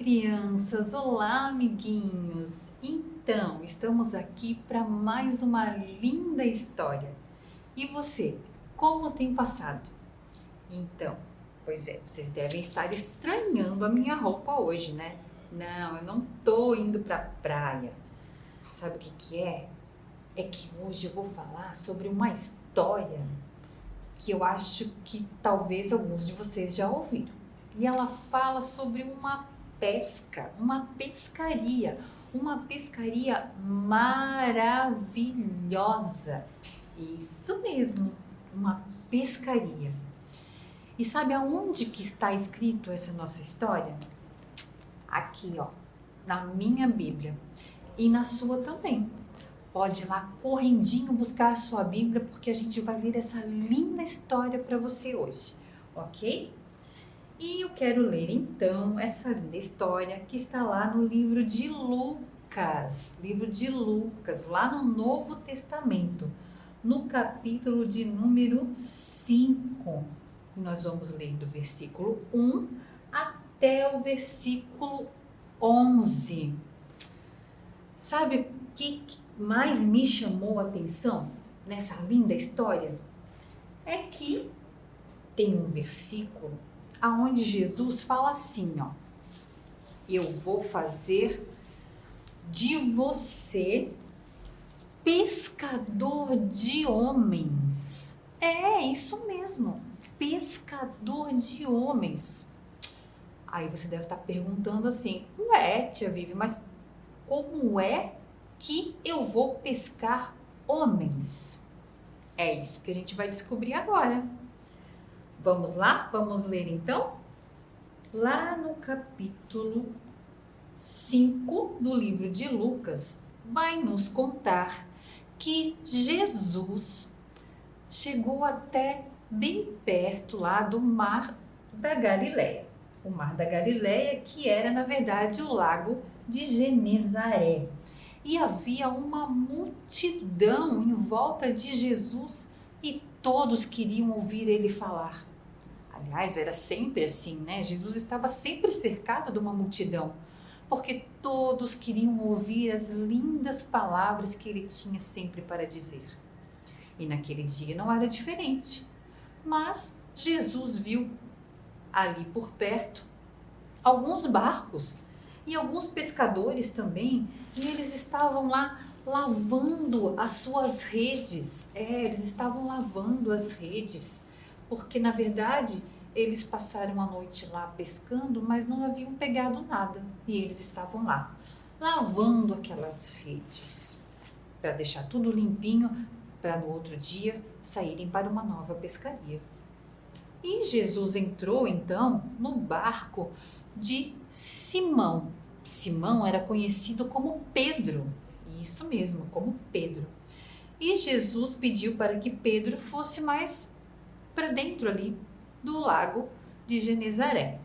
crianças! Olá, amiguinhos! Então, estamos aqui para mais uma linda história. E você, como tem passado? Então, pois é, vocês devem estar estranhando a minha roupa hoje, né? Não, eu não tô indo para a praia. Sabe o que que é? É que hoje eu vou falar sobre uma história que eu acho que talvez alguns de vocês já ouviram. E ela fala sobre uma uma pescaria maravilhosa. Isso mesmo, uma pescaria. E sabe aonde que está escrito essa nossa história? Aqui, ó, na minha Bíblia e na sua também. Pode ir lá correndinho buscar a sua Bíblia, porque a gente vai ler essa linda história para você hoje, ok? E eu quero ler então essa linda história que está lá no livro de Lucas, lá no Novo Testamento, no capítulo de número 5. Nós vamos ler do versículo 1 até o versículo 11. Sabe o que mais me chamou a atenção nessa linda história? É que tem um versículo aonde Jesus fala assim, ó: eu vou fazer de você pescador de homens. É isso mesmo, pescador de homens. Aí você deve estar perguntando assim: ué, tia Vivi, mas como é que eu vou pescar homens? É isso que a gente vai descobrir agora. Vamos lá? Vamos ler então? Lá no capítulo 5 do livro de Lucas, vai nos contar que Jesus chegou até bem perto lá do Mar da Galileia. O Mar da Galileia, que era, na verdade, o lago de Genezaré. E havia uma multidão em volta de Jesus e todos queriam ouvir ele falar. Aliás, era sempre assim, né? Jesus estava sempre cercado de uma multidão, porque todos queriam ouvir as lindas palavras que ele tinha sempre para dizer. E naquele dia não era diferente. Mas Jesus viu ali por perto alguns barcos e alguns pescadores também, e eles estavam lá lavando as suas redes. Eles estavam lavando as redes, porque na verdade eles passaram a noite lá pescando, mas não haviam pegado nada, e eles estavam lá lavando aquelas redes para deixar tudo limpinho, para no outro dia saírem para uma nova pescaria. E Jesus entrou então no barco de Simão. Simão era conhecido como Pedro, isso mesmo, como Pedro. E Jesus pediu para que Pedro fosse mais para dentro ali do lago de Genezaré,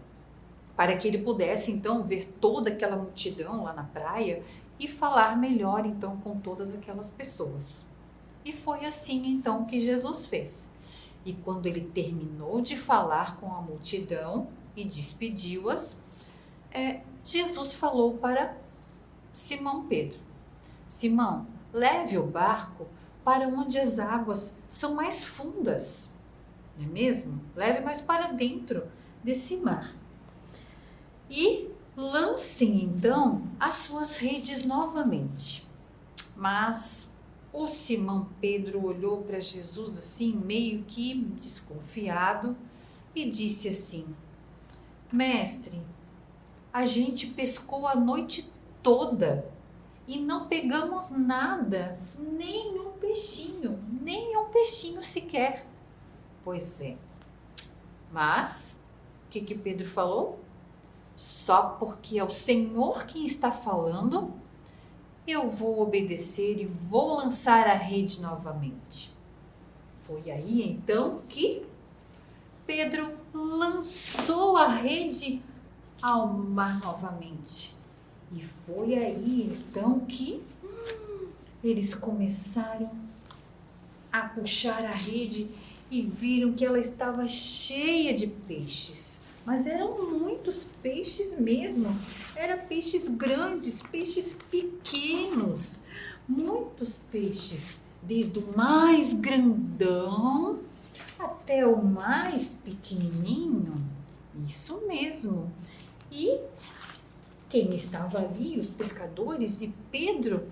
para que ele pudesse então ver toda aquela multidão lá na praia e falar melhor então com todas aquelas pessoas. E foi assim então que Jesus fez. E quando ele terminou de falar com a multidão e despediu-as, Jesus falou para Simão Pedro: Simão, leve o barco para onde as águas são mais fundas, não é mesmo? Leve mais para dentro desse mar. E lancem então as suas redes novamente. Mas o Simão Pedro olhou para Jesus assim, meio que desconfiado, e disse assim: Mestre, a gente pescou a noite toda e não pegamos nada, nem um peixinho sequer. Pois é. Mas o que Pedro falou? Só porque é o Senhor quem está falando, eu vou obedecer e vou lançar a rede novamente. Foi aí então que Pedro lançou a rede ao mar novamente. E foi aí então que eles começaram a puxar a rede e viram que ela estava cheia de peixes. mas eram muitos peixes mesmo. Eram peixes grandes, peixes pequenos, muitos peixes, desde o mais grandão até o mais pequenininho. Isso mesmo. E quem estava ali, os pescadores e Pedro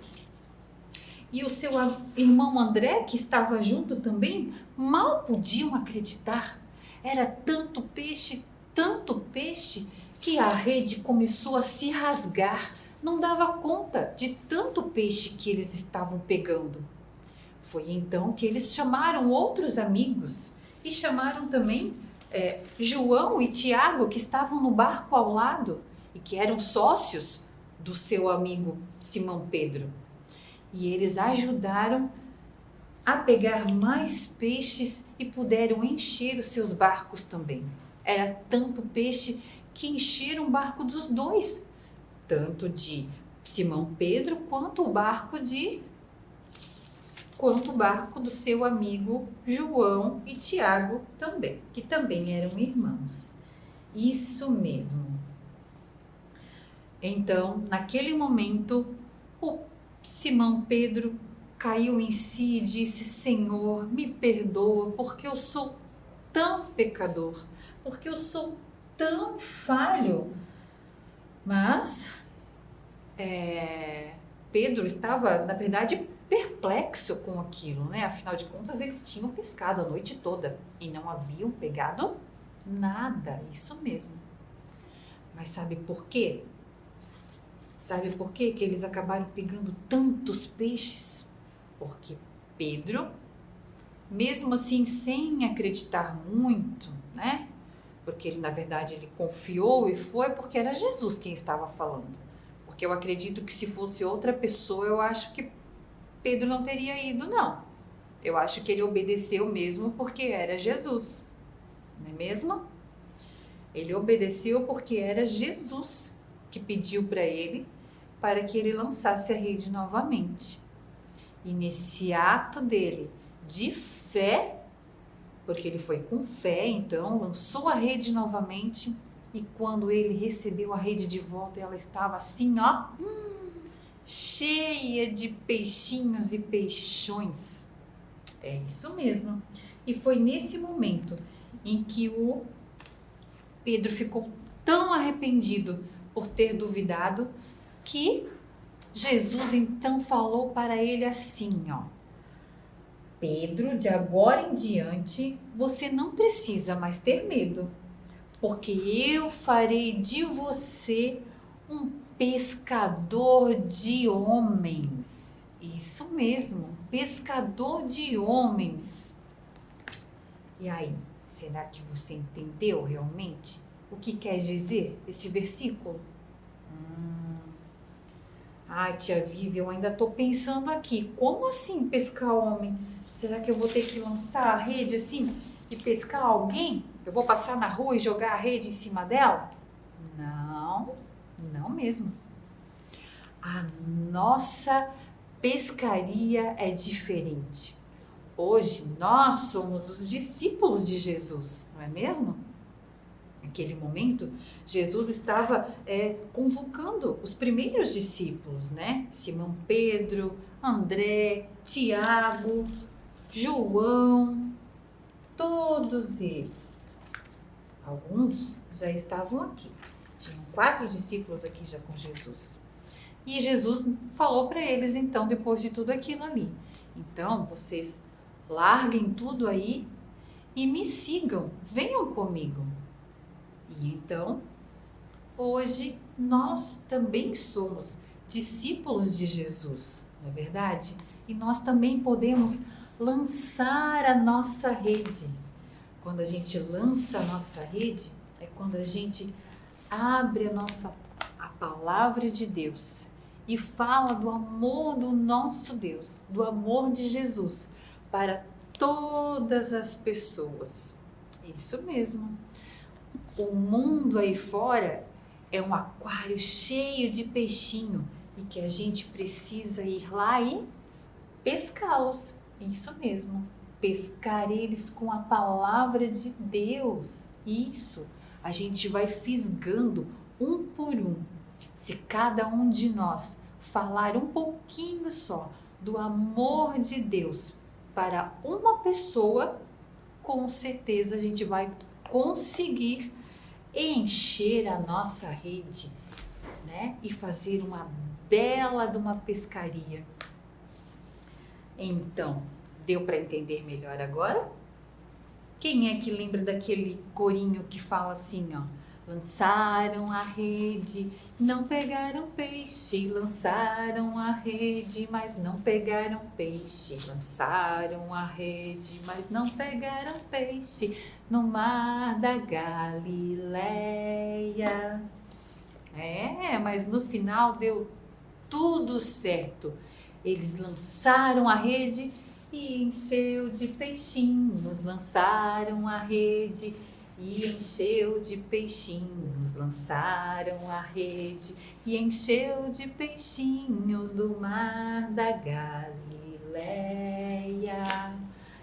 e o seu irmão André, que estava junto também, mal podiam acreditar. Era tanto peixe, que a rede começou a se rasgar. Não dava conta de tanto peixe que eles estavam pegando. Foi então que eles chamaram outros amigos e chamaram também João e Tiago, que estavam no barco ao lado e que eram sócios do seu amigo Simão Pedro. E eles ajudaram a pegar mais peixes e puderam encher os seus barcos também. Era tanto peixe que encheram o barco dos dois, tanto de Simão Pedro quanto o barco do seu amigo João e Tiago também, que também eram irmãos. Isso mesmo. Então, naquele momento, o Simão Pedro caiu em si e disse: Senhor, me perdoa, porque eu sou tão pecador, porque eu sou tão falho. Mas Pedro estava, na verdade, perplexo com aquilo, né? Afinal de contas, eles tinham pescado a noite toda e não haviam pegado nada, isso mesmo. Mas sabe por quê? Sabe por quê que eles acabaram pegando tantos peixes? Porque Pedro, mesmo assim sem acreditar muito, né? Porque ele, na verdade, ele confiou e foi porque era Jesus quem estava falando. Porque eu acredito que se fosse outra pessoa, eu acho que Pedro não teria ido, não. Eu acho que ele obedeceu mesmo porque era Jesus, não é mesmo? Ele obedeceu porque era Jesus que pediu para que ele lançasse a rede novamente. E nesse ato dele de fé, porque ele foi com fé, então lançou a rede novamente, e quando ele recebeu a rede de volta, ela estava assim, ó, cheia de peixinhos e peixões. É isso mesmo. E foi nesse momento em que o Pedro ficou tão arrependido por ter duvidado, que Jesus então falou para ele assim, ó: Pedro, de agora em diante, você não precisa mais ter medo, porque eu farei de você um pescador de homens. Isso mesmo, pescador de homens. E aí, será que você entendeu realmente o que quer dizer esse versículo? Tia Vivi, eu ainda estou pensando aqui. Como assim pescar homem? Será que eu vou ter que lançar a rede assim e pescar alguém? Eu vou passar na rua e jogar a rede em cima dela? Não, não mesmo. A nossa pescaria é diferente. Hoje nós somos os discípulos de Jesus, não é mesmo? Naquele momento, Jesus estava convocando os primeiros discípulos, né? Simão Pedro, André, Tiago, João, todos eles. Alguns já estavam aqui. Tinham 4 discípulos aqui já com Jesus. E Jesus falou para eles, então, depois de tudo aquilo ali: então, vocês larguem tudo aí e me sigam, venham comigo. E então, hoje, nós também somos discípulos de Jesus, não é verdade? E nós também podemos lançar a nossa rede. Quando a gente lança a nossa rede, é quando a gente abre a palavra de Deus e fala do amor do nosso Deus, do amor de Jesus para todas as pessoas. Isso mesmo. O mundo aí fora é um aquário cheio de peixinho e que a gente precisa ir lá e pescá-los. Isso mesmo, pescar eles com a palavra de Deus. Isso, a gente vai fisgando um por um. Se cada um de nós falar um pouquinho só do amor de Deus para uma pessoa, com certeza a gente vai conseguir encher a nossa rede, né? E fazer uma bela de uma pescaria. Então, deu para entender melhor agora? Quem é que lembra daquele corinho que fala assim, ó? Lançaram a rede, não pegaram peixe. Lançaram a rede, mas não pegaram peixe. Lançaram a rede, mas não pegaram peixe. No mar da Galileia. Mas no final deu tudo certo. Eles lançaram a rede e encheu de peixinhos. Lançaram a rede e encheu de peixinhos. Lançaram a rede e encheu de peixinhos do mar da Galileia.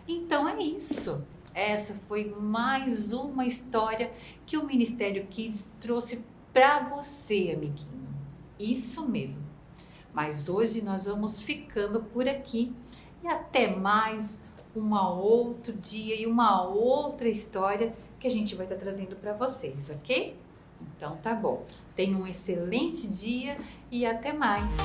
Então é isso. Essa foi mais uma história que o Ministério Kids trouxe para você, amiguinho. Isso mesmo. Mas hoje nós vamos ficando por aqui e até mais um outro dia e uma outra história que a gente vai estar trazendo para vocês, ok? Então tá bom. Tenha um excelente dia e até mais.